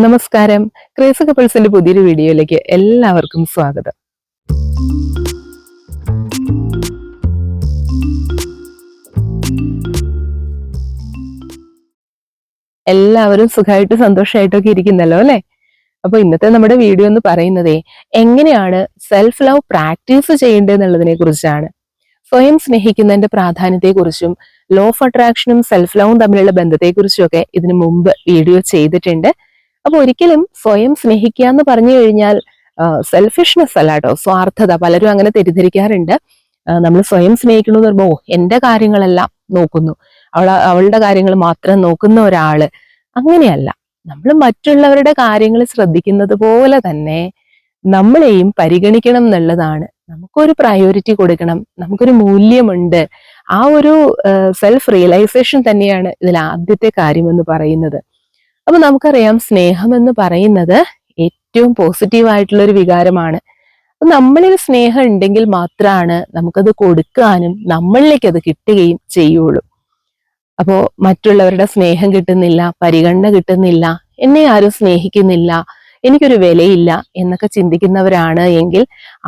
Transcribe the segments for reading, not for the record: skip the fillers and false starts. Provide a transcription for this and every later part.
നമസ്കാരം. ക്രേസി കപ്പിൾസിന്റെ പുതിയൊരു വീഡിയോയിലേക്ക് എല്ലാവർക്കും സ്വാഗതം. എല്ലാവരും സുഖമായിട്ട് സന്തോഷമായിട്ടൊക്കെ ഇരിക്കുന്നല്ലോ അല്ലെ? അപ്പൊ ഇന്നത്തെ നമ്മുടെ വീഡിയോ എന്ന് പറയുന്നതേ എങ്ങനെയാണ് സെൽഫ് ലവ് പ്രാക്ടീസ് ചെയ്യേണ്ടതെന്നുള്ളതിനെ കുറിച്ചാണ്. സ്വയം സ്നേഹിക്കുന്നതിന്റെ പ്രാധാന്യത്തെക്കുറിച്ചും ലോ ഓഫ് അട്രാക്ഷനും സെൽഫ് ലവും തമ്മിലുള്ള ബന്ധത്തെക്കുറിച്ചും ഒക്കെ ഇതിനു മുമ്പ് വീഡിയോ ചെയ്തിട്ടുണ്ട്. അപ്പൊ ഒരിക്കലും സ്വയം സ്നേഹിക്കുക എന്ന് പറഞ്ഞു കഴിഞ്ഞാൽ സെൽഫിഷ്നെസ് അല്ല കേട്ടോ, സ്വാർത്ഥത. പലരും അങ്ങനെ തെറ്റിദ്ധരിക്കാറുണ്ട്. നമ്മൾ സ്വയം സ്നേഹിക്കണമെന്ന് പറയുമ്പോൾ എന്റെ കാര്യങ്ങളെല്ലാം നോക്കുന്നു, അവളുടെ കാര്യങ്ങൾ മാത്രം നോക്കുന്ന ഒരാള്, അങ്ങനെയല്ല. നമ്മൾ മറ്റുള്ളവരുടെ കാര്യങ്ങൾ ശ്രദ്ധിക്കുന്നത് പോലെ തന്നെ നമ്മളെയും പരിഗണിക്കണം എന്നുള്ളതാണ്. നമുക്കൊരു പ്രയോറിറ്റി കൊടുക്കണം, നമുക്കൊരു മൂല്യമുണ്ട്. ആ ഒരു സെൽഫ് റിയലൈസേഷൻ തന്നെയാണ് ഇതിൽ ആദ്യത്തെ കാര്യം എന്ന് പറയുന്നത്. അപ്പൊ നമുക്കറിയാം, സ്നേഹം എന്ന് പറയുന്നത് ഏറ്റവും പോസിറ്റീവ് ആയിട്ടുള്ള ഒരു വികാരമാണ്. നമ്മളിൽ സ്നേഹം ഉണ്ടെങ്കിൽ മാത്രമാണ് നമുക്കത് കൊടുക്കാനും നമ്മളിലേക്ക് അത് കിട്ടുകയും ചെയ്യുള്ളൂ. അപ്പോ മറ്റുള്ളവരുടെ സ്നേഹം കിട്ടുന്നില്ല, പരിഗണന കിട്ടുന്നില്ല, എന്നെ ആരും സ്നേഹിക്കുന്നില്ല, എനിക്കൊരു വിലയില്ല എന്നൊക്കെ ചിന്തിക്കുന്നവരാണ് എങ്കിൽ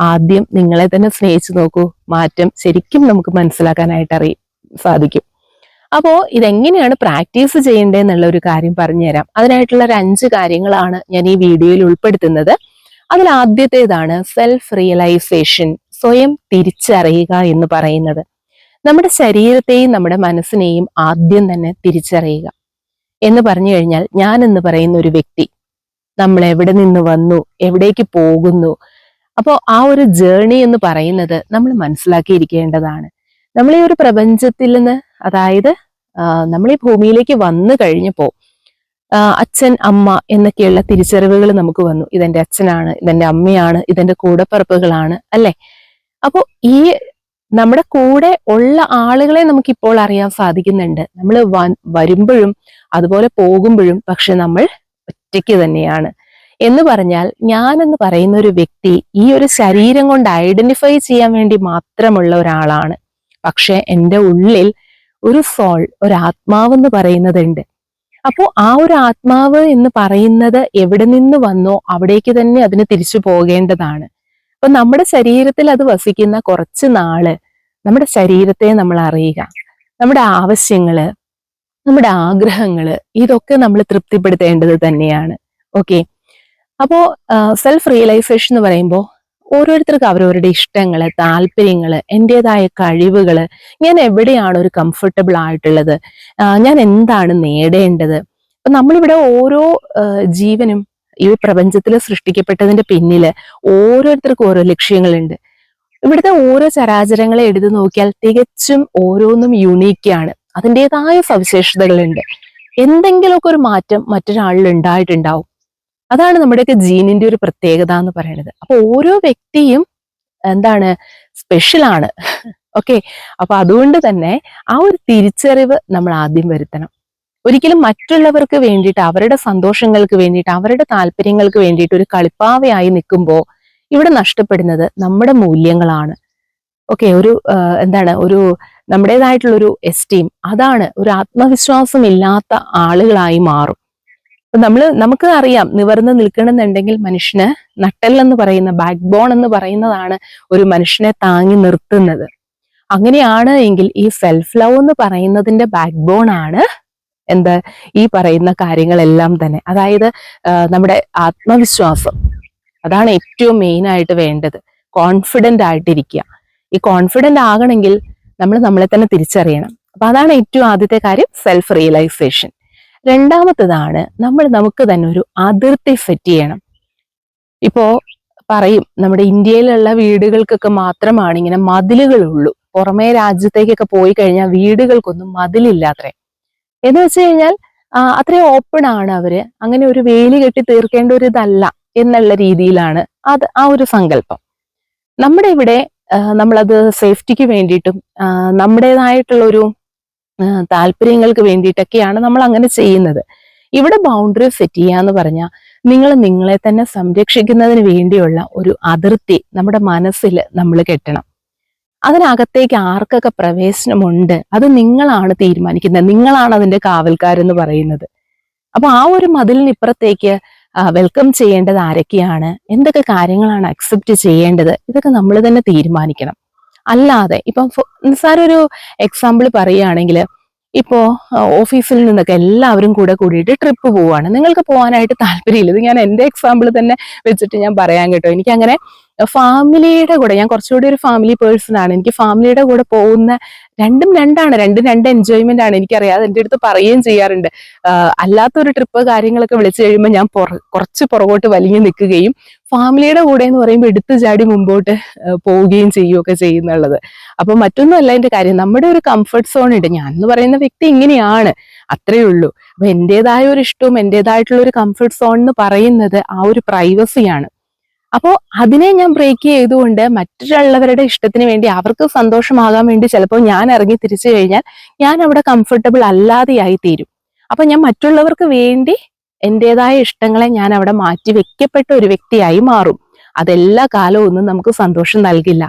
ആദ്യം നിങ്ങളെ തന്നെ സ്നേഹിച്ചു നോക്കൂ. മാറ്റം ശരിക്കും നമുക്ക് മനസ്സിലാക്കാനായിട്ട് സാധിക്കും. അപ്പോ ഇതെങ്ങനെയാണ് പ്രാക്ടീസ് ചെയ്യേണ്ടതെന്നുള്ള ഒരു കാര്യം പറഞ്ഞുതരാം. അതിനായിട്ടുള്ള ഒരു 5 കാര്യങ്ങളാണ് ഞാൻ ഈ വീഡിയോയിൽ ഉൾപ്പെടുത്തുന്നത്. അതിൽ ആദ്യത്തേതാണ് സെൽഫ് റിയലൈസേഷൻ, സ്വയം തിരിച്ചറിയുക എന്ന് പറയുന്നത്. നമ്മുടെ ശരീരത്തെയും നമ്മുടെ മനസ്സിനെയും ആദ്യം തന്നെ തിരിച്ചറിയുക എന്ന് പറഞ്ഞു കഴിഞ്ഞാൽ, ഞാൻ എന്ന് പറയുന്ന ഒരു വ്യക്തി, നമ്മൾ എവിടെ നിന്ന് വന്നു, എവിടേക്ക് പോകുന്നു. അപ്പോൾ ആ ഒരു ജേർണി എന്ന് പറയുന്നത് നമ്മൾ മനസ്സിലാക്കിയിരിക്കേണ്ടതാണ്. നമ്മൾ ഈ ഒരു പ്രപഞ്ചത്തിൽ നിന്ന്, അതായത് നമ്മൾ ഈ ഭൂമിയിലേക്ക് വന്നു കഴിഞ്ഞപ്പോ അച്ഛൻ, അമ്മ എന്നൊക്കെയുള്ള തിരിച്ചറിവുകൾ നമുക്ക് വന്നു. ഇതെന്റെ അച്ഛനാണ്, ഇതെന്റെ അമ്മയാണ്, ഇതെന്റെ കൂടപ്പിറപ്പുകളാണ്, അല്ലെ? അപ്പോ ഈ നമ്മുടെ കൂടെ ഉള്ള ആളുകളെ നമുക്കിപ്പോൾ അറിയാൻ സാധിക്കുന്നുണ്ട്. നമ്മൾ വരുമ്പോഴും അതുപോലെ പോകുമ്പോഴും പക്ഷെ നമ്മൾ ഒറ്റയ്ക്ക് തന്നെയാണ്. എന്ന് പറഞ്ഞാൽ, ഞാൻ എന്ന് പറയുന്ന ഒരു വ്യക്തി ഈ ഒരു ശരീരം കൊണ്ട് ഐഡന്റിഫൈ ചെയ്യാൻ വേണ്ടി മാത്രമുള്ള ഒരാളാണ്. പക്ഷെ എൻ്റെ ഉള്ളിൽ ഒരു സോൾ, ഒരു ആത്മാവ് എന്ന് പറയുന്നതുണ്ട്. അപ്പോ ആ ഒരു ആത്മാവ് എന്ന് പറയുന്നത് എവിടെ നിന്ന് വന്നോ അവിടേക്ക് തന്നെ അതിന് തിരിച്ചു പോകേണ്ടതാണ്. അപ്പൊ നമ്മുടെ ശരീരത്തിൽ അത് വസിക്കുന്ന കുറച്ച് നാള് നമ്മുടെ ശരീരത്തെ നമ്മൾ അറിയുക, നമ്മുടെ ആവശ്യങ്ങള്, നമ്മുടെ ആഗ്രഹങ്ങള്, ഇതൊക്കെ നമ്മൾ തൃപ്തിപ്പെടുത്തേണ്ടത് തന്നെയാണ്. ഓക്കെ. അപ്പോ സെൽഫ് റിയലൈസേഷൻ എന്ന് പറയുമ്പോൾ ഓരോരുത്തർക്ക് അവരവരുടെ ഇഷ്ടങ്ങള്, താല്പര്യങ്ങള്, എന്റേതായ കഴിവുകള്, ഞാൻ എവിടെയാണ് ഒരു കംഫർട്ടബിൾ ആയിട്ടുള്ളത്, ഞാൻ എന്താണ് നേടേണ്ടത്. അപ്പൊ നമ്മളിവിടെ ഓരോ ജീവനും ഈ പ്രപഞ്ചത്തിൽ സൃഷ്ടിക്കപ്പെട്ടതിന്റെ പിന്നില് ഓരോരുത്തർക്കും ഓരോ ലക്ഷ്യങ്ങളുണ്ട്. ഇവിടുത്തെ ഓരോ ചരാചരങ്ങളെ എടുത്തു നോക്കിയാൽ തികച്ചും ഓരോന്നും യുണീക്കാണ്, അതിൻ്റെതായ സവിശേഷതകളുണ്ട്. എന്തെങ്കിലുമൊക്കെ ഒരു മാറ്റം മറ്റൊരാളിൽ ഉണ്ടായിട്ടുണ്ടാവും. അതാണ് നമ്മുടെയൊക്കെ ജീനിന്റെ ഒരു പ്രത്യേകത എന്ന് പറയുന്നത്. അപ്പൊ ഓരോ വ്യക്തിയും എന്താണ്, സ്പെഷ്യലാണ്. ഓക്കെ. അപ്പൊ അതുകൊണ്ട് തന്നെ ആ ഒരു തിരിച്ചറിവ് നമ്മൾ ആദ്യം വരുത്തണം. ഒരിക്കലും മറ്റുള്ളവർക്ക് വേണ്ടിയിട്ട്, അവരുടെ സന്തോഷങ്ങൾക്ക് വേണ്ടിയിട്ട്, അവരുടെ താല്പര്യങ്ങൾക്ക് വേണ്ടിയിട്ട് ഒരു കളിപ്പാവയായി നിൽക്കുമ്പോൾ ഇവിടെ നഷ്ടപ്പെടുന്നത് നമ്മുടെ മൂല്യങ്ങളാണ്. ഓക്കെ. ഒരു ഒരു നമ്മുടേതായിട്ടുള്ള ഒരു എസ്റ്റീം, അതാണ് ഒരു ആത്മവിശ്വാസം ഇല്ലാത്ത ആളുകളായി മാറും. നമുക്ക് അറിയാം, നിവർന്ന് നിൽക്കണമെന്നുണ്ടെങ്കിൽ മനുഷ്യന് നട്ടെല്ലെന്ന് പറയുന്ന, ബാക്ക് ബോൺ എന്ന് പറയുന്നതാണ് ഒരു മനുഷ്യനെ താങ്ങി നിർത്തുന്നത്. അങ്ങനെയാണ് എങ്കിൽ ഈ സെൽഫ് ലവ് എന്ന് പറയുന്നതിന്റെ ബാക്ക് ബോൺ ആണ് ഈ പറയുന്ന കാര്യങ്ങളെല്ലാം തന്നെ. അതായത് നമ്മുടെ ആത്മവിശ്വാസം, അതാണ് ഏറ്റവും മെയിൻ ആയിട്ട് വേണ്ടത്. കോൺഫിഡന്റ് ആയിട്ടിരിക്കുക. ഈ കോൺഫിഡന്റ് ആകണമെങ്കിൽ നമ്മൾ നമ്മളെ തന്നെ തിരിച്ചറിയണം. അപ്പൊ അതാണ് ഏറ്റവും ആദ്യത്തെ കാര്യം, സെൽഫ് റിയലൈസേഷൻ. രണ്ടാമത്തതാണ്, നമ്മൾ നമുക്ക് തന്നെ ഒരു അതിർത്തി സെറ്റ് ചെയ്യണം. ഇപ്പോ പറയും, നമ്മുടെ ഇന്ത്യയിലുള്ള വീടുകൾക്കൊക്കെ മാത്രമാണ് ഇങ്ങനെ മതിലുകളുള്ളൂ, പുറമേ രാജ്യത്തേക്കൊക്കെ പോയി കഴിഞ്ഞാൽ വീടുകൾക്കൊന്നും മതിലില്ലാത്രേ. എന്ന് വെച്ച് കഴിഞ്ഞാൽ അത്രയും ഓപ്പൺ ആണ് അവര്, അങ്ങനെ ഒരു വേലി കെട്ടി തീർക്കേണ്ട ഒരു ഇതല്ല എന്നുള്ള രീതിയിലാണ് അത് ആ ഒരു സങ്കല്പം. നമ്മുടെ ഇവിടെ നമ്മളത് സേഫ്റ്റിക്ക് വേണ്ടിയിട്ടും നമ്മുടേതായിട്ടുള്ള ഒരു താല്പര്യങ്ങൾക്ക് വേണ്ടിയിട്ടൊക്കെയാണ് നമ്മൾ അങ്ങനെ ചെയ്യുന്നത്. ഇവിടെ ബൗണ്ടറി സെറ്റ് ചെയ്യാന്ന് പറഞ്ഞാൽ, നിങ്ങൾ നിങ്ങളെ തന്നെ സംരക്ഷിക്കുന്നതിന് വേണ്ടിയുള്ള ഒരു അതിർത്തി നമ്മുടെ മനസ്സിൽ നമ്മൾ കെട്ടണം. അതിനകത്തേക്ക് ആർക്കൊക്കെ പ്രവേശനമുണ്ട് അത് നിങ്ങളാണ് തീരുമാനിക്കുന്നത്, നിങ്ങളാണ് അതിന്റെ കാവൽക്കാരെന്ന് പറയുന്നത്. അപ്പൊ ആ ഒരു മതിലിനിപ്പുറത്തേക്ക് വെൽക്കം ചെയ്യേണ്ടത് ആരൊക്കെയാണ്, എന്തൊക്കെ കാര്യങ്ങളാണ് അക്സെപ്റ്റ് ചെയ്യേണ്ടത്, ഇതൊക്കെ നമ്മൾ തന്നെ തീരുമാനിക്കണം. അല്ലാതെ ഇപ്പം നിസ്സാര ഒരു എക്സാമ്പിൾ പറയുകയാണെങ്കിൽ, ഇപ്പോ ഓഫീസിൽ നിന്നൊക്കെ എല്ലാവരും കൂടെ കൂടിയിട്ട് ട്രിപ്പ് പോവാണ്. നിങ്ങൾക്ക് പോകാനായിട്ട് താല്പര്യമില്ല. ഇത് ഞാൻ എന്റെ എക്സാമ്പിൾ തന്നെ വെച്ചിട്ട് ഞാൻ പറയാൻ കേട്ടോ. എനിക്ക് അങ്ങനെ ഫാമിലിയുടെ കൂടെ, ഞാൻ കുറച്ചുകൂടി ഒരു ഫാമിലി പേഴ്സൺ ആണ്. എനിക്ക് ഫാമിലിയുടെ കൂടെ പോകുന്ന രണ്ടും രണ്ടാണ്, രണ്ടും രണ്ട് എൻജോയ്മെന്റ് ആണ്. എനിക്കറിയാം, അത് എൻ്റെ അടുത്ത് പറയുകയും ചെയ്യാറുണ്ട്. അല്ലാത്തൊരു ട്രിപ്പ് കാര്യങ്ങളൊക്കെ വിളിച്ചു കഴിയുമ്പോൾ ഞാൻ കുറച്ച് പുറകോട്ട് വലിഞ്ഞു നിൽക്കുകയും, ഫാമിലിയുടെ കൂടെ എന്ന് പറയുമ്പോൾ എടുത്തു ചാടി മുമ്പോട്ട് പോവുകയും ചെയ്യുകയൊക്കെ ചെയ്യുന്നുള്ളത്. അപ്പൊ മറ്റൊന്നുമല്ല എന്റെ കാര്യം, നമ്മുടെ ഒരു കംഫർട്ട് സോൺ ഉണ്ട്. ഞാൻ എന്ന് പറയുന്ന വ്യക്തി ഇങ്ങനെയാണ്, അത്രയേ ഉള്ളൂ. അപ്പൊ എന്റേതായ ഒരു ഇഷ്ടവും എന്റേതായിട്ടുള്ള ഒരു കംഫർട്ട് സോൺ എന്ന് പറയുന്നത് ആ ഒരു പ്രൈവസിയാണ്. അപ്പോൾ അതിനെ ഞാൻ ബ്രേക്ക് ചെയ്തുകൊണ്ട് മറ്റുള്ളവരുടെ ഇഷ്ടത്തിന് വേണ്ടി, അവർക്ക് സന്തോഷമാകാൻ വേണ്ടി ചിലപ്പോൾ ഞാൻ ഇറങ്ങി തിരിച്ചു കഴിഞ്ഞാൽ ഞാൻ അവിടെ കംഫർട്ടബിൾ അല്ലാതെയായി തീരും. അപ്പൊ ഞാൻ മറ്റുള്ളവർക്ക് വേണ്ടി എന്റേതായ ഇഷ്ടങ്ങളെ ഞാൻ അവിടെ മാറ്റി വെക്കപ്പെട്ട ഒരു വ്യക്തിയായി മാറും. അതെല്ലാ കാലവും ഒന്നും നമുക്ക് സന്തോഷം നൽകില്ല.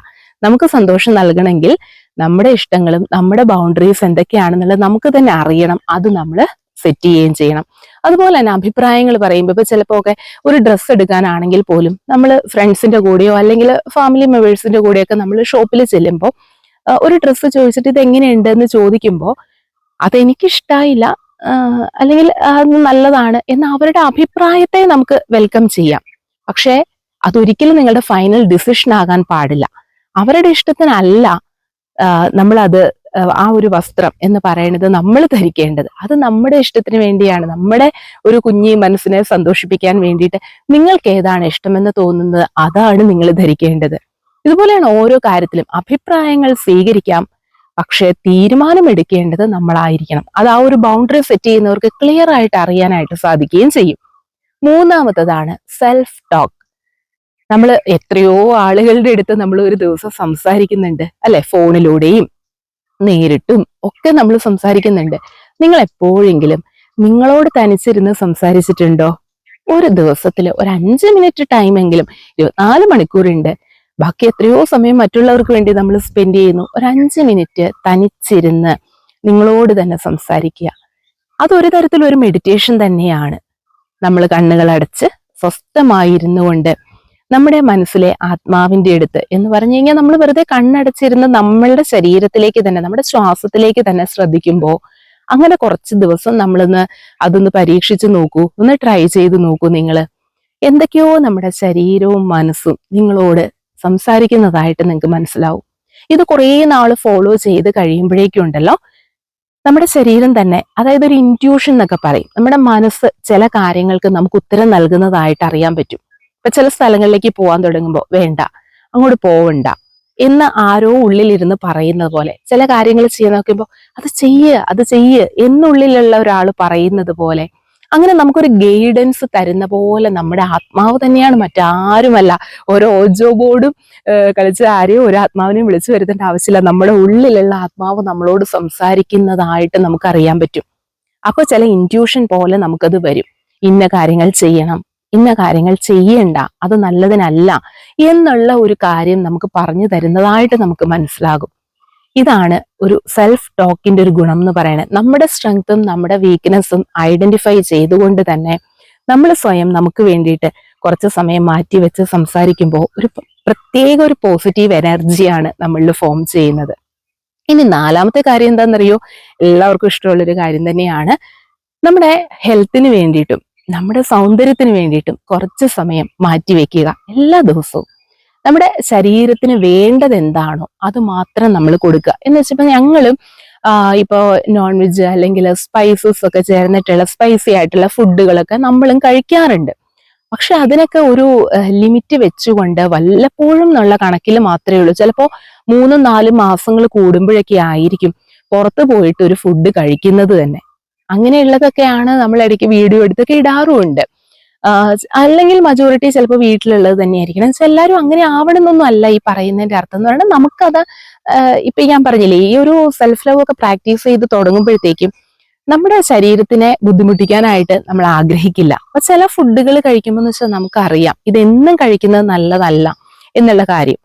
നമുക്ക് സന്തോഷം നൽകണമെങ്കിൽ നമ്മുടെ ഇഷ്ടങ്ങളും നമ്മുടെ ബൗണ്ടറീസ് എന്തൊക്കെയാണെന്നുള്ളത് നമുക്ക് തന്നെ അറിയണം. അത് നമ്മൾ സെറ്റ് ചെയ്യുകയും ചെയ്യണം. അതുപോലെ തന്നെ അഭിപ്രായങ്ങൾ പറയുമ്പോൾ, ഇപ്പൊ ചിലപ്പോ ഒക്കെ ഒരു ഡ്രസ്സ് എടുക്കാനാണെങ്കിൽ പോലും നമ്മൾ ഫ്രണ്ട്സിന്റെ കൂടെയോ അല്ലെങ്കിൽ ഫാമിലി മെമ്പേഴ്സിന്റെ കൂടെയൊക്കെ നമ്മൾ ഷോപ്പിൽ ചെല്ലുമ്പോൾ ഒരു ഡ്രസ്സ് ചോദിച്ചിട്ട് ഇത് എങ്ങനെയുണ്ട് എന്ന് ചോദിക്കുമ്പോൾ, അതെനിക്കിഷ്ടായില്ല അല്ലെങ്കിൽ അത് നല്ലതാണ് എന്ന അവരുടെ അഭിപ്രായത്തെ നമുക്ക് വെൽക്കം ചെയ്യാം. പക്ഷേ അതൊരിക്കലും നിങ്ങളുടെ ഫൈനൽ ഡിസിഷൻ ആകാൻ പാടില്ല. അവരുടെ ഇഷ്ടത്തിനല്ല നമ്മളത് ആ ഒരു വസ്ത്രം എന്ന് പറയുന്നത് നമ്മൾ ധരിക്കേണ്ടത്. അത് നമ്മുടെ ഇഷ്ടത്തിന് വേണ്ടിയാണ്, നമ്മുടെ ഒരു കുഞ്ഞി മനസ്സിനെ സന്തോഷിപ്പിക്കാൻ വേണ്ടിയിട്ട് നിങ്ങൾക്ക് ഏതാണ് ഇഷ്ടമെന്ന് തോന്നുന്നത് അതാണ് നിങ്ങൾ ധരിക്കേണ്ടത്. ഇതുപോലെയാണ് ഓരോ കാര്യത്തിലും. അഭിപ്രായങ്ങൾ സ്വീകരിക്കാം, പക്ഷെ തീരുമാനമെടുക്കേണ്ടത് നമ്മളായിരിക്കണം. അത് ആ ഒരു ബൗണ്ടറി സെറ്റ് ചെയ്യുന്നവർക്ക് ക്ലിയർ ആയിട്ട് അറിയാനായിട്ട് സാധിക്കുകയും ചെയ്യും. മൂന്നാമത്തതാണ് സെൽഫ് ടോക്ക്. നമ്മൾ എത്രയോ ആളുകളുടെ അടുത്ത് നമ്മൾ ഒരു ദിവസം സംസാരിക്കുന്നുണ്ട് അല്ലെ, ഫോണിലൂടെയും നേരിട്ടും ഒക്കെ നമ്മൾ സംസാരിക്കുന്നുണ്ട്. നിങ്ങൾ എപ്പോഴെങ്കിലും നിങ്ങളോട് തനിച്ചിരുന്ന് സംസാരിച്ചിട്ടുണ്ടോ? ഒരു ദിവസത്തിൽ ഒരു 5 മിനിറ്റ് ടൈമെങ്കിലും, 24 മണിക്കൂറുണ്ട്, ബാക്കി എത്രയോ സമയം മറ്റുള്ളവർക്ക് വേണ്ടി നമ്മൾ സ്പെൻഡ് ചെയ്യുന്നു. ഒരു 5 മിനിറ്റ് തനിച്ചിരുന്ന് നിങ്ങളോട് തന്നെ സംസാരിക്കുക. അതൊരു തരത്തിലൊരു മെഡിറ്റേഷൻ തന്നെയാണ്. നമ്മൾ കണ്ണുകൾ അടച്ച് സ്വസ്ഥമായിരുന്നു കൊണ്ട് നമ്മുടെ മനസ്സിലെ ആത്മാവിന്റെ അടുത്ത് എന്ന് പറഞ്ഞു കഴിഞ്ഞാൽ, നമ്മൾ വെറുതെ കണ്ണടച്ചിരുന്ന് നമ്മളുടെ ശരീരത്തിലേക്ക് തന്നെ, നമ്മുടെ ശ്വാസത്തിലേക്ക് തന്നെ ശ്രദ്ധിക്കുമ്പോൾ, അങ്ങനെ കുറച്ച് ദിവസം നമ്മളൊന്ന് അതൊന്ന് പരീക്ഷിച്ച് നോക്കൂ, ഒന്ന് ട്രൈ ചെയ്ത് നോക്കൂ. നിങ്ങൾ എന്തൊക്കെയോ നമ്മുടെ ശരീരവും മനസ്സും നിങ്ങളോട് സംസാരിക്കുന്നതായിട്ട് നിങ്ങൾക്ക് മനസ്സിലാവും. ഇത് കുറേ നാൾ ഫോളോ ചെയ്ത് കഴിയുമ്പോഴേക്കും ഉണ്ടല്ലോ, നമ്മുടെ ശരീരം തന്നെ, അതായത് ഒരു ഇൻറ്റ്യൂഷൻ എന്നൊക്കെ പറയും, നമ്മുടെ മനസ്സ് ചില കാര്യങ്ങൾക്ക് നമുക്ക് ഉത്തരം നൽകുന്നതായിട്ട് അറിയാൻ പറ്റും. ഇപ്പൊ ചില സ്ഥലങ്ങളിലേക്ക് പോകാൻ തുടങ്ങുമ്പോൾ വേണ്ട, അങ്ങോട്ട് പോവണ്ട എന്ന് ആരോ ഉള്ളിലിരുന്ന് പറയുന്നത് പോലെ, ചില കാര്യങ്ങൾ ചെയ്യാൻ നോക്കുമ്പോൾ അത് ചെയ്യ് എന്നുള്ളിലുള്ള ഒരാൾ പറയുന്നത് പോലെ, അങ്ങനെ നമുക്കൊരു ഗൈഡൻസ് തരുന്ന പോലെ നമ്മുടെ ആത്മാവ് തന്നെയാണ്, മറ്റാരുമല്ല. ഓരോ ഓജോ ബോർഡും കളിച്ച് ആരെയും ഒരു ആത്മാവിനെയും വിളിച്ചു വരുത്തേണ്ട ആവശ്യമില്ല. നമ്മുടെ ഉള്ളിലുള്ള ആത്മാവ് നമ്മളോട് സംസാരിക്കുന്നതായിട്ട് നമുക്കറിയാൻ പറ്റും. അപ്പൊ ചില ഇൻറ്റ്യൂഷൻ പോലെ നമുക്കത് വരും. ഇന്ന കാര്യങ്ങൾ ചെയ്യണം, ഇന്ന കാര്യങ്ങൾ ചെയ്യണ്ട, അത് നല്ലതിനല്ല എന്നുള്ള ഒരു കാര്യം നമുക്ക് പറഞ്ഞു തരുന്നതായിട്ട് നമുക്ക് മനസ്സിലാകും. ഇതാണ് ഒരു സെൽഫ് ടോക്കിന്റെ ഒരു ഗുണം എന്ന് പറയുന്നത്. നമ്മുടെ സ്ട്രെങ്ത്തും നമ്മുടെ വീക്ക്നെസ്സും ഐഡന്റിഫൈ ചെയ്തുകൊണ്ട് തന്നെ നമ്മൾ സ്വയം നമുക്ക് വേണ്ടിയിട്ട് കുറച്ച് സമയം മാറ്റി വെച്ച് സംസാരിക്കുമ്പോൾ ഒരു പ്രത്യേക ഒരു പോസിറ്റീവ് എനർജിയാണ് നമ്മളിൽ ഫോം ചെയ്യുന്നത്. ഇനി നാലാമത്തെ കാര്യം എന്താണെന്നറിയോ? എല്ലാവർക്കും ഇഷ്ടമുള്ളൊരു കാര്യം തന്നെയാണ്. നമ്മുടെ ഹെൽത്തിന് വേണ്ടിയിട്ടും നമ്മുടെ സൗന്ദര്യത്തിന് വേണ്ടിയിട്ടും കുറച്ച് സമയം മാറ്റി വെക്കുക. എല്ലാ ദിവസവും നമ്മുടെ ശരീരത്തിന് വേണ്ടത് എന്താണോ അത് മാത്രം നമ്മൾ കൊടുക്കുക. എന്ന് വെച്ചപ്പോൾ ഞങ്ങളും ഇപ്പോൾ നോൺ വെജ് അല്ലെങ്കിൽ സ്പൈസസ് ഒക്കെ ചേർന്നിട്ടുള്ള സ്പൈസി ആയിട്ടുള്ള ഫുഡുകളൊക്കെ നമ്മളും കഴിക്കാറുണ്ട്. പക്ഷെ അതിനൊക്കെ ഒരു ലിമിറ്റ് വെച്ചുകൊണ്ട് വല്ലപ്പോഴും എന്നുള്ള കണക്കിൽ മാത്രമേ ഉള്ളൂ. ചിലപ്പോൾ 3-4 മാസങ്ങൾ കൂടുമ്പോഴൊക്കെ ആയിരിക്കും പുറത്ത് പോയിട്ട് ഒരു ഫുഡ് കഴിക്കുന്നത് തന്നെ. അങ്ങനെയുള്ളതൊക്കെയാണ് നമ്മൾ ഇടയ്ക്ക് വീഡിയോ എടുത്തൊക്കെ ഇടാറുമുണ്ട്. അല്ലെങ്കിൽ മജോറിറ്റി ചിലപ്പോൾ വീട്ടിലുള്ളത് തന്നെയായിരിക്കണം. എല്ലാവരും അങ്ങനെ ആവണമെന്നൊന്നും അല്ല ഈ പറയുന്നതിന്റെ അർത്ഥം എന്ന് പറയുന്നത്. നമുക്കത് ഇപ്പൊ ഞാൻ പറഞ്ഞില്ലേ, ഈ ഒരു സെൽഫ് ലവ് ഒക്കെ പ്രാക്ടീസ് ചെയ്ത് തുടങ്ങുമ്പോഴത്തേക്കും നമ്മുടെ ശരീരത്തിനെ ബുദ്ധിമുട്ടിക്കാനായിട്ട് നമ്മൾ ആഗ്രഹിക്കില്ല. അപ്പൊ ചില ഫുഡുകൾ കഴിക്കുമ്പോൾ എന്ന് വെച്ചാൽ നമുക്കറിയാം ഇതെന്നും കഴിക്കുന്നത് നല്ലതല്ല എന്നുള്ള കാര്യം.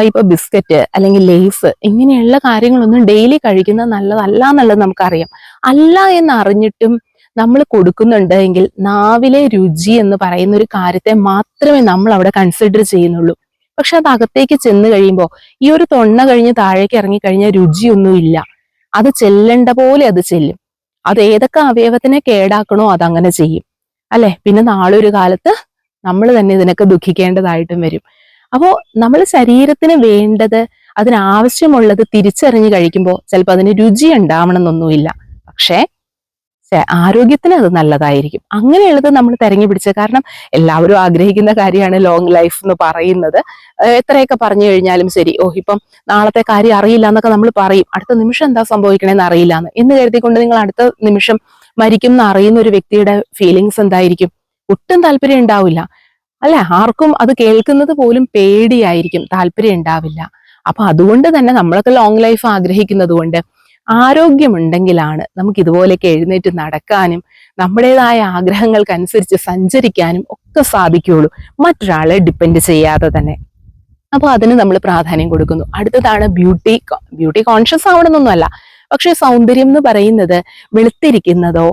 ഇപ്പൊ ബിസ്ക്കറ്റ് അല്ലെങ്കിൽ ലേസ് ഇങ്ങനെയുള്ള കാര്യങ്ങളൊന്നും ഡെയിലി കഴിക്കുന്നത് നല്ലതല്ല എന്നുള്ളത് നമുക്കറിയാം. അല്ല എന്ന് അറിഞ്ഞിട്ടും നമ്മൾ കൊടുക്കുന്നുണ്ട് എങ്കിൽ നാവിലെ രുചി എന്ന് പറയുന്ന ഒരു കാര്യത്തെ മാത്രമേ നമ്മൾ അവിടെ കൺസിഡർ ചെയ്യുന്നുള്ളൂ. പക്ഷെ അത് അകത്തേക്ക് ചെന്ന് കഴിയുമ്പോൾ ഈ ഒരു തൊണ്ണ കഴിഞ്ഞ് താഴേക്ക് ഇറങ്ങിക്കഴിഞ്ഞാൽ രുചിയൊന്നുമില്ല. അത് ചെല്ലേണ്ട പോലെ അത് ചെല്ലും. അത് ഏതൊക്കെ അവയവത്തിനെ കേടാക്കണോ അതങ്ങനെ ചെയ്യും അല്ലെ. പിന്നെ നാളെ ഒരു കാലത്ത് നമ്മൾ തന്നെ ഇതിനൊക്കെ ദുഃഖിക്കേണ്ടതായിട്ടും വരും. അപ്പോ നമ്മൾ ശരീരത്തിന് വേണ്ടത്, അതിനാവശ്യമുള്ളത് തിരിച്ചറിഞ്ഞ് കഴിക്കുമ്പോൾ ചിലപ്പോൾ അതിന് രുചി ഉണ്ടാവണം എന്നൊന്നുമില്ല, പക്ഷേ ആരോഗ്യത്തിന് അത് നല്ലതായിരിക്കും. അങ്ങനെയുള്ളത് നമ്മൾ തെരഞ്ഞു പിടിച്ചത്. കാരണം എല്ലാവരും ആഗ്രഹിക്കുന്ന കാര്യമാണ് ലോങ് ലൈഫ് എന്ന് പറയുന്നത്. എത്രയൊക്കെ പറഞ്ഞു കഴിഞ്ഞാലും ശരി, ഇപ്പം നാളത്തെ കാര്യം അറിയില്ല എന്നൊക്കെ നമ്മൾ പറയും, അടുത്ത നിമിഷം എന്താ സംഭവിക്കണേന്ന് അറിയില്ല എന്ന് കരുതിക്കൊണ്ട് നിങ്ങൾ അടുത്ത നിമിഷം മരിക്കും എന്ന് അറിയുന്ന ഒരു വ്യക്തിയുടെ ഫീലിങ്സ് എന്തായിരിക്കും? ഒട്ടും താല്പര്യം ഉണ്ടാവില്ല അല്ലെ. ആർക്കും അത് കേൾക്കുന്നത് പോലും പേടിയായിരിക്കും, താല്പര്യം ഉണ്ടാവില്ല. അപ്പൊ അതുകൊണ്ട് തന്നെ നമ്മളൊക്കെ ലോങ് ലൈഫ് ആഗ്രഹിക്കുന്നത് കൊണ്ട് ആരോഗ്യമുണ്ടെങ്കിലാണ് നമുക്ക് ഇതുപോലെയൊക്കെ എഴുന്നേറ്റ് നടക്കാനും നമ്മുടേതായ ആഗ്രഹങ്ങൾക്കനുസരിച്ച് സഞ്ചരിക്കാനും ഒക്കെ സാധിക്കുകയുള്ളൂ, മറ്റൊരാളെ ഡിപ്പെൻഡ് ചെയ്യാതെ തന്നെ. അപ്പൊ അതിന് നമ്മൾ പ്രാധാന്യം കൊടുക്കുന്നു. അടുത്തതാണ് ബ്യൂട്ടി കോൺഷ്യസ് ആവണമെന്നൊന്നുമല്ല, പക്ഷെ സൗന്ദര്യം എന്ന് പറയുന്നത് വെളുത്തിരിക്കുന്നതോ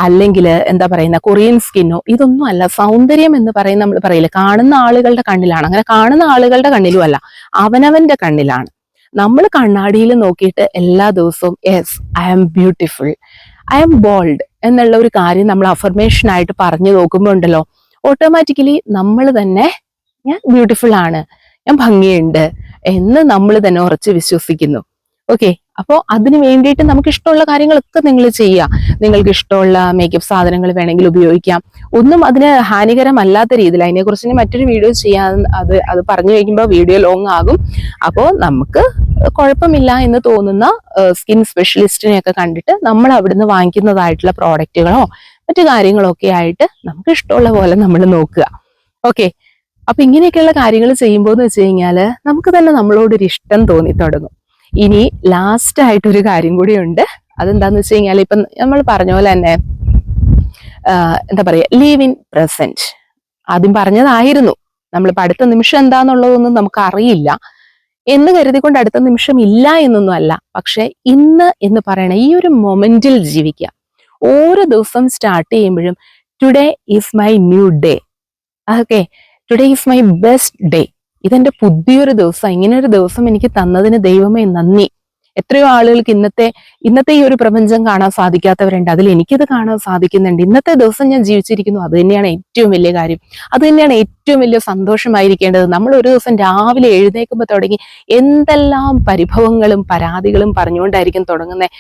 അല്ലെങ്കിൽ എന്താ പറയുന്ന കൊറിയൻ സ്കിന്നോ ഇതൊന്നും അല്ല. സൗന്ദര്യം എന്ന് പറയുന്ന നമ്മൾ പറയില്ല, കാണുന്ന ആളുകളുടെ കണ്ണിലാണ്. അങ്ങനെ കാണുന്ന ആളുകളുടെ കണ്ണിലും അല്ല, അവനവന്റെ കണ്ണിലാണ്. നമ്മൾ കണ്ണാടിയിൽ നോക്കിയിട്ട് എല്ലാ ദിവസവും yes I am beautiful, I am bold എന്നുള്ള ഒരു കാര്യം നമ്മൾ അഫർമേഷൻ ആയിട്ട് പറഞ്ഞു നോക്കുമ്പോൾ ഉണ്ടല്ലോ, ഓട്ടോമാറ്റിക്കലി നമ്മൾ തന്നെ ഞാൻ ബ്യൂട്ടിഫുൾ ആണ്, ഞാൻ ഭംഗിയുണ്ട് എന്ന് നമ്മൾ തന്നെ ഉറച്ച് വിശ്വസിക്കുന്നു. ഓക്കെ, അപ്പോൾ അതിന് വേണ്ടിയിട്ട് നമുക്ക് ഇഷ്ടമുള്ള കാര്യങ്ങളൊക്കെ നിങ്ങൾ ചെയ്യുക. നിങ്ങൾക്ക് ഇഷ്ടമുള്ള മേക്കപ്പ് സാധനങ്ങൾ വേണമെങ്കിൽ ഉപയോഗിക്കാം. ഒന്നും അതിന് ഹാനികരമല്ലാത്ത രീതിയിൽ. അതിനെക്കുറിച്ച് മറ്റൊരു വീഡിയോ ചെയ്യാൻ, അത് പറഞ്ഞു കഴിക്കുമ്പോൾ വീഡിയോ ലോങ് ആകും. അപ്പോൾ നമുക്ക് കുഴപ്പമില്ല എന്ന് തോന്നുന്ന സ്കിൻ സ്പെഷ്യലിസ്റ്റിനെയൊക്കെ കണ്ടിട്ട് നമ്മൾ അവിടുന്ന് വാങ്ങിക്കുന്നതായിട്ടുള്ള പ്രോഡക്റ്റുകളോ മറ്റു കാര്യങ്ങളോ ഒക്കെ ആയിട്ട് നമുക്ക് ഇഷ്ടമുള്ള പോലെ നമ്മൾ നോക്കുക. ഓക്കെ, അപ്പൊ ഇങ്ങനെയൊക്കെയുള്ള കാര്യങ്ങൾ ചെയ്യുമ്പോൾ എന്ന് വെച്ച് കഴിഞ്ഞാല് നമുക്ക് തന്നെ നമ്മളോടൊരു ഇഷ്ടം തോന്നി തുടങ്ങും. ഇനി ലാസ്റ്റ് ആയിട്ടൊരു കാര്യം കൂടിയുണ്ട്. അതെന്താന്ന് വെച്ച് കഴിഞ്ഞാൽ ഇപ്പം നമ്മൾ പറഞ്ഞ പോലെ തന്നെ എന്താ പറയാ, ലീവ് ഇൻ പ്രസന്റ്. ആദ്യം പറഞ്ഞതായിരുന്നു, നമ്മളിപ്പോൾ അടുത്ത നിമിഷം എന്താന്നുള്ളതൊന്നും നമുക്ക് അറിയില്ല എന്ന് കരുതിക്കൊണ്ട് അടുത്ത നിമിഷം ഇല്ല എന്നൊന്നും അല്ല. പക്ഷെ ഇന്ന് എന്ന് പറയണ ഈ ഒരു മൊമെന്റിൽ ജീവിക്കുക. ഓരോ ദിവസം സ്റ്റാർട്ട് ചെയ്യുമ്പോഴും today is my new day. Okay, today is my best day. ഇതെന്റെ പുതിയൊരു ദിവസം, ഇങ്ങനെ ഒരു ദിവസം എനിക്ക് തന്നതിന് ദൈവമേ നന്ദി. എത്രയോ ആളുകൾക്ക് ഇന്നത്തെ ഈ ഒരു പ്രപഞ്ചം കാണാൻ സാധിക്കാത്തവരുണ്ട്, അതിൽ എനിക്കത് കാണാൻ സാധിക്കുന്നുണ്ട്. ഇന്നത്തെ ദിവസം ഞാൻ ജീവിച്ചിരിക്കുന്നു, അത് തന്നെയാണ് ഏറ്റവും വലിയ കാര്യം. അത് തന്നെയാണ് ഏറ്റവും വലിയ സന്തോഷമായിരിക്കേണ്ടത്. നമ്മൾ ഒരു ദിവസം രാവിലെ എഴുന്നേൽക്കുമ്പോൾ തുടങ്ങി എന്തെല്ലാം പരിഭവങ്ങളും പരാതികളും പറഞ്ഞുകൊണ്ടായിരിക്കും തുടങ്ങുന്നത്.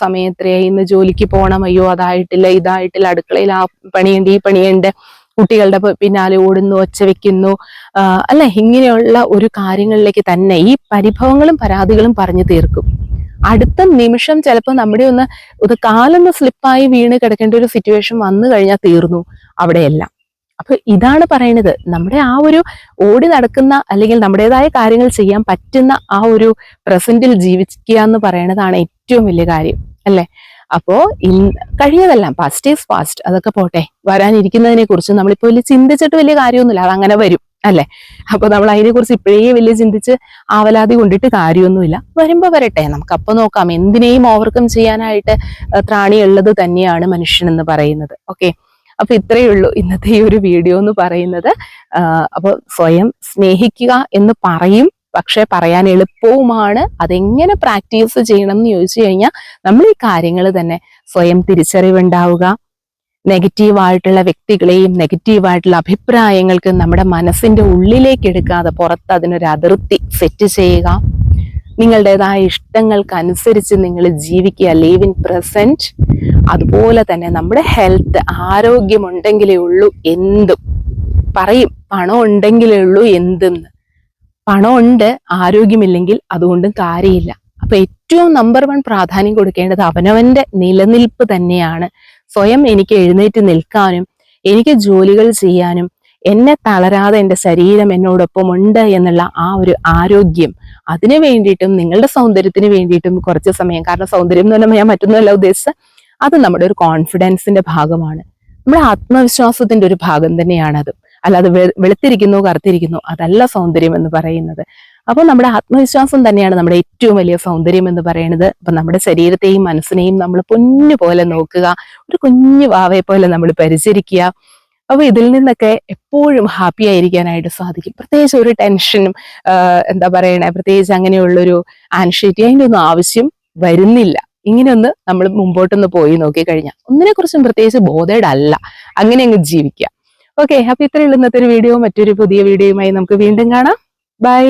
സമയത്രയായി, ഇന്ന് ജോലിക്ക് പോകണം, അയ്യോ അതായിട്ടില്ല ഇതായിട്ടില്ല, അടുക്കളയിൽ ആ പണിയുണ്ട് ഈ പണിയുണ്ട്, കുട്ടികളുടെ പിന്നാലെ ഓടുന്നു, ഒച്ച വെക്കുന്നു, അല്ലെ. ഇങ്ങനെയുള്ള ഒരു കാര്യങ്ങളിലേക്ക് തന്നെ ഈ പരിഭവങ്ങളും പരാതികളും പറഞ്ഞു തീർക്കും. അടുത്ത നിമിഷം ചിലപ്പോൾ നമ്മുടെ കാലൊന്ന് സ്ലിപ്പായി വീണ് കിടക്കേണ്ട ഒരു സിറ്റുവേഷൻ വന്നു കഴിഞ്ഞാൽ തീർന്നു അവിടെയെല്ലാം. അപ്പൊ ഇതാണ് പറയുന്നത്, നമ്മുടെ ആ ഒരു ഓടി നടക്കുന്ന അല്ലെങ്കിൽ നമ്മുടേതായ കാര്യങ്ങൾ ചെയ്യാൻ പറ്റുന്ന ആ ഒരു പ്രസന്റിൽ ജീവിക്കുക എന്ന് പറയുന്നതാണ് ഏറ്റവും വലിയ കാര്യം, അല്ലെ. അപ്പോ കഴിഞ്ഞതെല്ലാം പാസ്റ്റ് ഈസ് പാസ്റ്റ്, അതൊക്കെ പോട്ടെ. വരാനിരിക്കുന്നതിനെ കുറിച്ച് നമ്മളിപ്പോ വലിയ ചിന്തിച്ചിട്ട് വലിയ കാര്യമൊന്നുമില്ല, അതങ്ങനെ വരും, അല്ലെ. അപ്പൊ നമ്മൾ അതിനെ കുറിച്ച് ഇപ്പോഴേ വലിയ ചിന്തിച്ച് ആവലാതി കൊണ്ടിട്ട് കാര്യമൊന്നുമില്ല. വരുമ്പോ വരട്ടെ, നമുക്ക് അപ്പൊ നോക്കാം. എന്തിനേയും ഓവർകം ചെയ്യാനായിട്ട് ത്രാണിയുള്ളത് തന്നെയാണ് മനുഷ്യൻ എന്ന് പറയുന്നത്. ഓക്കെ, അപ്പൊ ഇത്രയേ ഉള്ളൂ ഇന്നത്തെ ഈ ഒരു വീഡിയോ എന്ന് പറയുന്നത്. അപ്പൊ സ്വയം സ്നേഹിക്കുക എന്ന് പറയും, പക്ഷെ പറയാൻ എളുപ്പവുമാണ്. അതെങ്ങനെ പ്രാക്ടീസ് ചെയ്യണം എന്ന് ചോദിച്ചു കഴിഞ്ഞാൽ നമ്മൾ ഈ കാര്യങ്ങൾ തന്നെ സ്വയം തിരിച്ചറിവുണ്ടാവുക, നെഗറ്റീവായിട്ടുള്ള വ്യക്തികളെയും നെഗറ്റീവായിട്ടുള്ള അഭിപ്രായങ്ങൾക്ക് നമ്മുടെ മനസ്സിന്റെ ഉള്ളിലേക്ക് എടുക്കാതെ പുറത്ത് അതിനൊരു അതിർത്തി സെറ്റ് ചെയ്യുക, നിങ്ങളുടേതായ ഇഷ്ടങ്ങൾക്കനുസരിച്ച് നിങ്ങൾ ജീവിക്കുക, ലീവ് ഇൻ പ്രസന്റ്. അതുപോലെ തന്നെ നമ്മുടെ ഹെൽത്ത്, ആരോഗ്യമുണ്ടെങ്കിലേ ഉള്ളൂ എന്തും. പറയും പണം ഉണ്ടെങ്കിലേ ഉള്ളൂ എന്തെന്ന്. പണമുണ്ട്, ആരോഗ്യമില്ലെങ്കിൽ അതുകൊണ്ടും കാര്യമില്ല. അപ്പൊ ഏറ്റവും നമ്പർ 1 പ്രാധാന്യം കൊടുക്കേണ്ടത് അവനവന്റെ നിലനിൽപ്പ് തന്നെയാണ്. സ്വയം എനിക്ക് എഴുന്നേറ്റ് നിൽക്കാനും എനിക്ക് ജോലികൾ ചെയ്യാനും എന്നെ തളരാതെ എൻ്റെ ശരീരം എന്നോടൊപ്പം ഉണ്ട് എന്നുള്ള ആ ഒരു ആരോഗ്യം, അതിനു വേണ്ടിയിട്ടും നിങ്ങളുടെ സൗന്ദര്യത്തിന് വേണ്ടിയിട്ടും കുറച്ച് സമയം, കാരണം സൗന്ദര്യം എന്ന് പറഞ്ഞാൽ ഞാൻ മറ്റൊന്നുമല്ല ഉദ്ദേശിച്ചത്, അത് നമ്മുടെ ഒരു കോൺഫിഡൻസിന്റെ ഭാഗമാണ്, നമ്മുടെ ആത്മവിശ്വാസത്തിന്റെ ഒരു ഭാഗം തന്നെയാണത്. അല്ലാതെ വെളുത്തിരിക്കുന്നു കറുത്തിരിക്കുന്നു അതല്ല സൗന്ദര്യം എന്ന് പറയുന്നത്. അപ്പൊ നമ്മുടെ ആത്മവിശ്വാസം തന്നെയാണ് നമ്മുടെ ഏറ്റവും വലിയ സൗന്ദര്യം എന്ന് പറയുന്നത്. അപ്പൊ നമ്മുടെ ശരീരത്തെയും മനസ്സിനെയും നമ്മൾ പൊന്നു പോലെ നോക്കുക, ഒരു കുഞ്ഞു വാവയെ പോലെ നമ്മൾ പരിചരിക്കുക. അപ്പൊ ഇതിൽ നിന്നൊക്കെ എപ്പോഴും ഹാപ്പി ആയിരിക്കാനായിട്ട് സാധിക്കും. പ്രത്യേകിച്ച് ഒരു ടെൻഷനും എന്താ പറയണേ, പ്രത്യേകിച്ച് അങ്ങനെയുള്ളൊരു ആൻഷൈറ്റി അതിൻ്റെ ഒന്നും ആവശ്യം വരുന്നില്ല. ഇങ്ങനെയൊന്ന് നമ്മൾ മുമ്പോട്ടൊന്ന് പോയി നോക്കിക്കഴിഞ്ഞാൽ ഒന്നിനെ കുറിച്ചും പ്രത്യേകിച്ച് ബോധേഡ് അല്ല, അങ്ങനെ അങ്ങ് ജീവിക്കുക. ഓക്കെ, അപ്പൊ ഇത്രയുള്ള ഇന്നത്തെ ഒരു വീഡിയോ. മറ്റൊരു പുതിയ വീഡിയോയുമായി നമുക്ക് വീണ്ടും കാണാം. ബൈ.